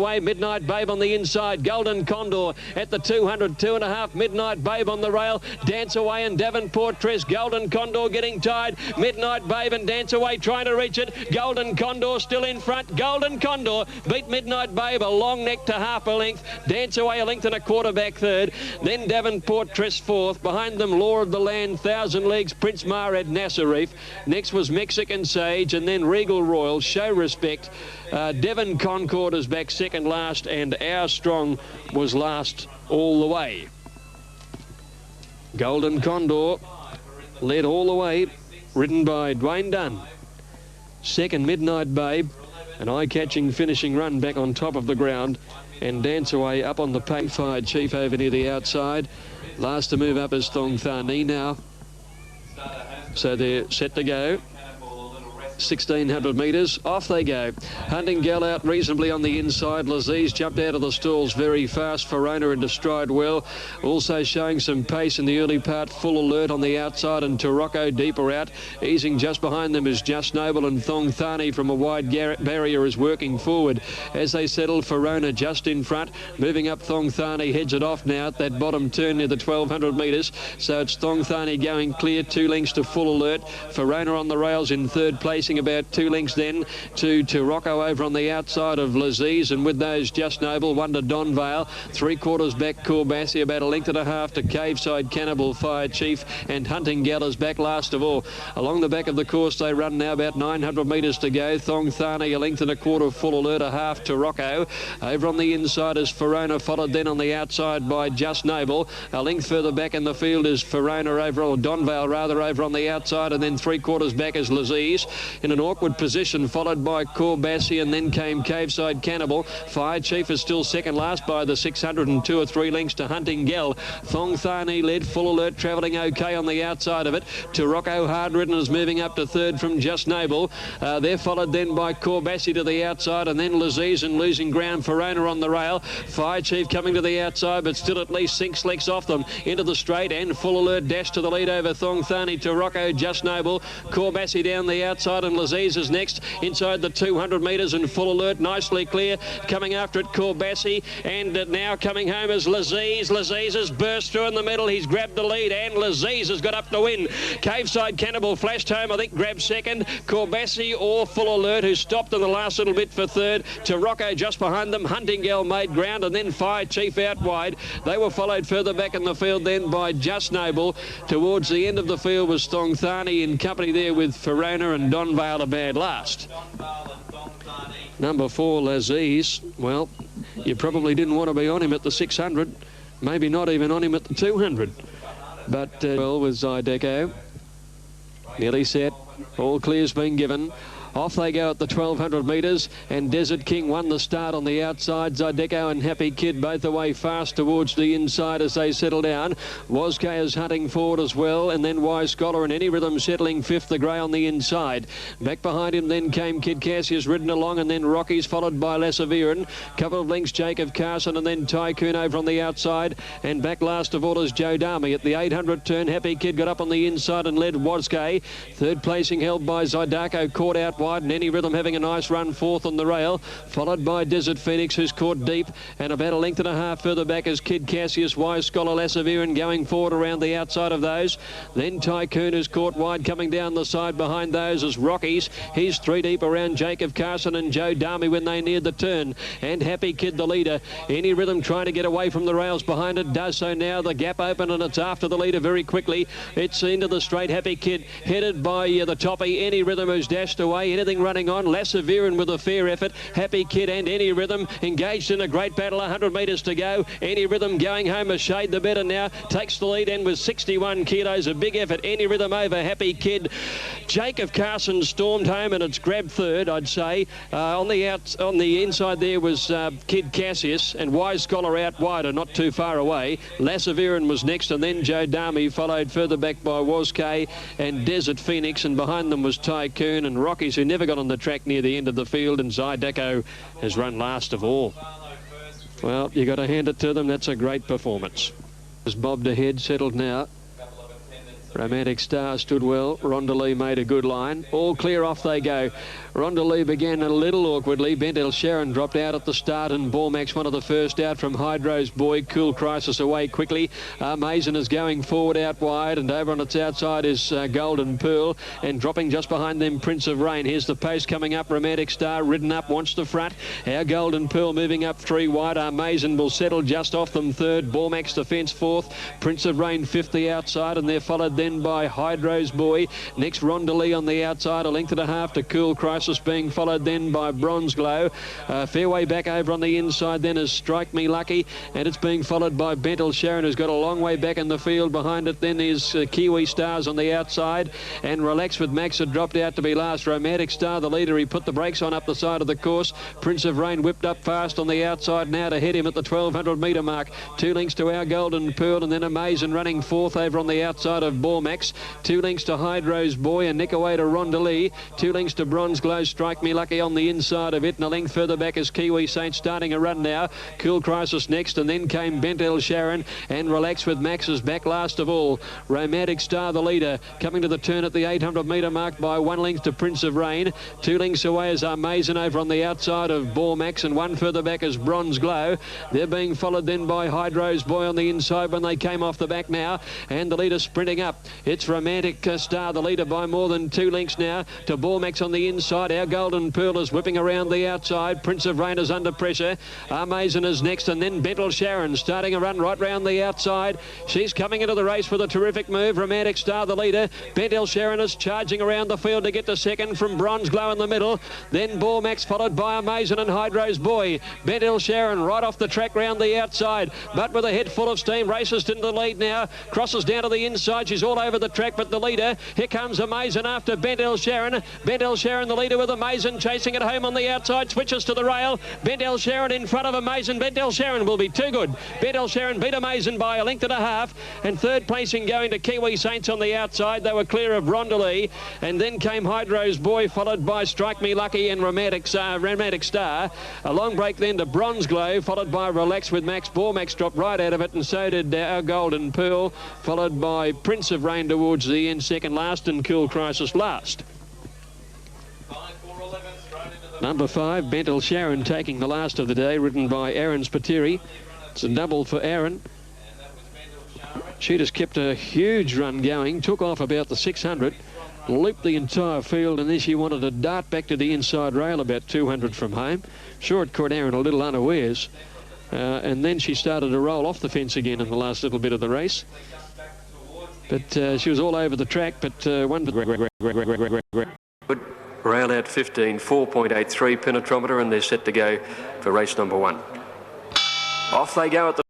Away, Midnight Babe on the inside. Golden Condor at the 200, 2.5. Midnight Babe on the rail. Dance Away and Davenport Tress. Golden Condor getting tied. Midnight Babe and Dance Away trying to reach it. Golden Condor still in front. Golden Condor beat Midnight Babe a long neck to half a length. Dance Away a length and a quarter back third. Then Davenport Tress fourth. Behind them, Law of the Land, Thousand Leagues, Prince Mared, Nasserif. Next was Mexican Sage and then Regal Royal, Show Respect. Devon Concord is back second last, and Our Strong was last all the way. Golden Condor led all the way, ridden by Dwayne Dunn. Second, Midnight Babe, an eye-catching finishing run back on top of the ground, and Dance Away up on the pace. Fire Chief over near the outside. Last to move up is Thong Thani now. So they're set to go. 1,600 metres, off they go. Hunting Gal out reasonably on the inside. Laziz jumped out of the stalls very fast. Verona into stride well. Also showing some pace in the early part. Full Alert on the outside, and Tarocco deeper out. Easing just behind them is Just Noble, and Thong Thani from a wide barrier is working forward. As they settle, Verona just in front. Moving up, Thong Thani heads it off now at that bottom turn near the 1,200 metres. So it's Thong Thani going clear, 2 lengths to Full Alert. Verona on the rails in third place. About 2 lengths then to Tarocco over on the outside of Laziz, and with those Just Noble, 1 to Donvale, 3/4 back Corbassi, about 1.5 lengths to Caveside Cannibal, Fire Chief, and Hunting Gal is back last of all. Along the back of the course they run now, about 900 metres to go. Thong Thani 1.25 lengths, Full Alert, 1/2 to Tarocco. Over on the inside is Verona, followed then on the outside by Just Noble. A length further back in the field is Verona over, or Donvale rather, over on the outside, and then 3/4 back is Laziz. In an awkward position, followed by Corbassi, and then came Caveside Cannibal. Fire Chief is still second last by the 602 or 3 lengths to Hunting Gal. Thong Thani led, Full Alert travelling okay on the outside of it. Tarocco hard ridden is moving up to third from Just Noble. They're followed then by Corbassi to the outside, and then Laziz, and losing ground, Verona on the rail. Fire Chief coming to the outside, but still at least 6 lengths off them into the straight, and Full Alert dash to the lead over Thong Thani, Tarocco, Just Noble. Corbassi down the outside, and Laziz is next inside the 200 metres, and Full Alert nicely clear. Coming after it, Corbassi, and now coming home is Laziz. Laziz has burst through in the middle. He's grabbed the lead, and Laziz has got up to win. Caveside Cannibal flashed home, I think, grabbed second. Corbassi or Full Alert, who stopped in the last little bit, for third. Tarocco just behind them. Hunting Gal made ground, and then Fire Chief out wide. They were followed further back in the field then by Just Noble. Towards the end of the field was Thong Thani in company there with Verona and Donvale, a bad last. Number 4, Laziz. Well, you probably didn't want to be on him at the 600. Maybe not even on him at the 200. But well, with Zydeco nearly set. All clear's been given. Off they go at the 1,200 metres, and Desert King won the start on the outside. Zydeco and Happy Kid both away fast towards the inside as they settle down. Woske is hunting forward as well, and then Wise Scholar and Any Rhythm settling fifth, the grey on the inside. Back behind him then came Kid Cassius ridden along, and then Rockies followed by Lassaviran. Couple of lengths Jacob Carson, and then Tycoon over on the outside, and back last of all is Joe Dami. At the 800 turn, Happy Kid got up on the inside and led Woske. Third placing held by Zydeco, caught out wide, and Any Rhythm having a nice run fourth on the rail, followed by Desert Phoenix, who's caught deep, and about 1.5 lengths further back is Kid Cassius, Wise Scholar, Lassaviran going forward around the outside of those. Then Tycoon is caught wide, coming down the side behind those is Rockies. He's 3 deep around Jacob Carson and Joe Dami when they neared the turn, and Happy Kid the leader. Any Rhythm trying to get away from the rails behind it, does so now. The gap open, and it's after the leader very quickly. It's into the straight. Happy Kid headed by the toppy. Any Rhythm who's dashed away. Anything running on. Lassaviran with a fair effort. Happy Kid and Any Rhythm engaged in a great battle. 100 metres to go. Any Rhythm going home a shade the better now. Takes the lead in with 61 kilos. A big effort. Any Rhythm over Happy Kid. Jacob Carson stormed home, and it's grabbed third, I'd say. On the inside there was Kid Cassius, and Wise Scholar out wider, not too far away. Lassaviran was next, and then Joe Dami, followed further back by Woske and Desert Phoenix, and behind them was Tycoon and Rockies, who never got on the track near the end of the field, and Zydeco has run last of all. Well, you got to hand it to them. That's a great performance. Has bobbed ahead, settled now. Romantic Star stood well. Rondelli made a good line. All clear, off they go. Rondeley began a little awkwardly. Bentel Sharon dropped out at the start, and Bormax one of the first out from Hydro's Boy. Cool Crisis away quickly. Mason is going forward out wide, and over on its outside is Golden Pearl, and dropping just behind them Prince of Rain. Here's the post coming up. Romantic Star ridden up, wants the front. Our Golden Pearl moving up 3 wide. Mason will settle just off them third. Bormax defence fourth. Prince of Rain fifth the outside, and they're followed then by Hydro's Boy. Next Rondeley on the outside, a length and a half to Cool Crisis, being followed then by Bronze Glow. Fair way back over on the inside then is Strike Me Lucky, and it's being followed by Bentel Sharon, who's got a long way back in the field. Behind it then is Kiwi Stars on the outside, and Relax with Max had dropped out to be last. Romantic Star the leader, he put the brakes on up the side of the course. Prince of Rain whipped up fast on the outside now to head him at the 1200 metre mark. 2 lengths to Our Golden Pearl, and then Amazing running fourth over on the outside of Bormax. 2 lengths to Hydro's Boy, and nick away to Rondeley. 2 lengths to Bronze Glow. Strike Me Lucky on the inside of it, and a length further back is Kiwi Saint starting a run now. Cool Crisis next, and then came Bentel Sharon, and Relax with Max is back last of all. Romantic Star the leader, coming to the turn at the 800 metre mark by 1 length to Prince of Rain. 2 lengths away is Amazing over on the outside of Bormax, and 1 further back is Bronze Glow. They're being followed then by Hydro's Boy on the inside when they came off the back now, and the leader sprinting up. It's Romantic Star the leader by more than 2 lengths now to Bormax on the inside. Our Golden Pearl is whipping around the outside. Prince of Rain is under pressure. Amazing is next, and then Bentel Sharon starting a run right round the outside. She's coming into the race with a terrific move. Romantic Star the leader. Bentel Sharon is charging around the field to get to second from Bronze Glow in the middle. Then Bormax followed by Amazing and Hydro's Boy. Bentel Sharon right off the track round the outside, but with a head full of steam. Races into the lead now. Crosses down to the inside. She's all over the track, but the leader. Here comes Amazing after Bentel Sharon. Bentel Sharon the leader with Amazing chasing it home on the outside. Switches to the rail. Bentel Sharon in front of Amazing. Bentel Sharon will be too good. Bentel Sharon beat Amazing by a length and a half, and third placing going to Kiwi Saints on the outside. They were clear of Rondeley, and then came Hydro's Boy, followed by Strike Me Lucky and Romantic Star. A long break then to Bronze Glow, followed by Relax with Max. Bormax dropped right out of it, and so did Our Golden Pearl, followed by Prince of Rain towards the end second last, and Cool Crisis last. Number 5, Bentel Sharon taking the last of the day, ridden by Aaron Spiteri. It's a double for Aaron. She just kept a huge run going, took off about the 600, looped the entire field, and then she wanted to dart back to the inside rail about 200 from home. Sure, it caught Aaron a little unawares. And then she started to roll off the fence again in the last little bit of the race. But she was all over the track, but one good. Rail out 15, 4.83 penetrometer, and they're set to go for race number 1. Off they go at the